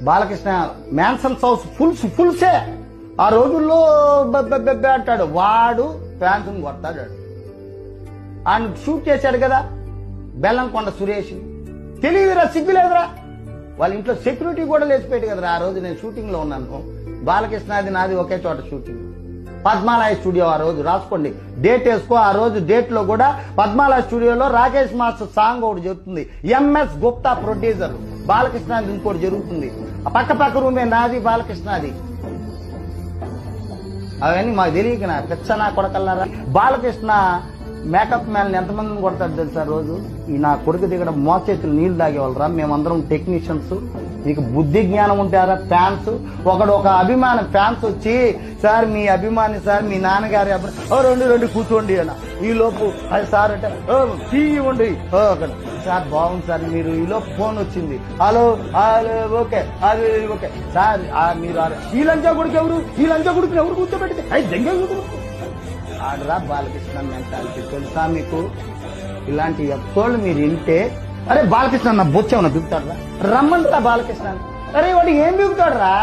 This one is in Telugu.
బాలకృష్ణ మ్యాన్సన్స్ హౌస్ ఫుల్సే. ఆ రోజుల్లో అంటాడు వాడు ఫ్యాన్స్ కొడతాడు. ఆయన షూట్ చేశాడు కదా బెల్లంకొండ సురేష్. తెలియదురా, సిగ్గులేదురా. వాళ్ళ ఇంట్లో సెక్యూరిటీ కూడా లేచిపోయాడు కదరా. ఆ రోజు నేను షూటింగ్ లో ఉన్నాను. బాలకృష్ణది నాది ఒకే చోట షూటింగ్, పద్మాలయ స్టూడియో. ఆ రోజు రాసుకోండి, డేట్ వేసుకో. ఆ రోజు డేట్ లో కూడా పద్మాలయ స్టూడియోలో రాకేష్ మాస్టర్ సాంగ్ ఒకటి జరుగుతుంది. ఎంఎస్ గుప్తా ప్రొడ్యూసర్, బాలకృష్ణ ఇంకోటి జరుగుతుంది. ఆ పక్క రూమే నాది, బాలకృష్ణది. అవన్నీ మాకు తెలియక నా పెచ్చ నా కొడకల్లారా. బాలకృష్ణ మేకప్ మ్యాన్ ఎంతమందిని కొడతాడు తెలుసా రోజు? ఈ నా కొడుకు దిగడం మోచేతులు నీళ్లు తాగేవాళ్ళరా. మేమందరం టెక్నీషియన్స్. మీకు బుద్ధి జ్ఞానం ఉంటారా? ఫ్యాన్స్ ఒకడు ఒక అభిమాన ఫ్యాన్స్ వచ్చి, సార్ మీ అభిమాని సార్, మీ నాన్నగారి రెండు కూర్చోండి అన్న. ఈ లోపు అది సార్ అంటే టీ ఇవ్వండి అక్కడ. సార్ బాగుంది సార్, మీరు ఈ లోపు ఫోన్ వచ్చింది. హలో ఓకే అది ఓకే సార్. మీరు ఈ లంచా కొడుకు ఎవరు? ఈ లంచా కొడుకుని ఎవరు కూర్చోబెడితే అది దెంగ ఆడరా. బాలకృష్ణ మెంటాలిటీ తెలుసా మీకు? ఇలాంటి ఎపిసోడ్లు మీరు వింటే, అరే బాలకృష్ణ నా బొచ్చేమన్నా బిగుతాడు రా, రమ్మంటారా బాలకృష్ణ? అరే వాడు ఏం బిగుతాడు రా?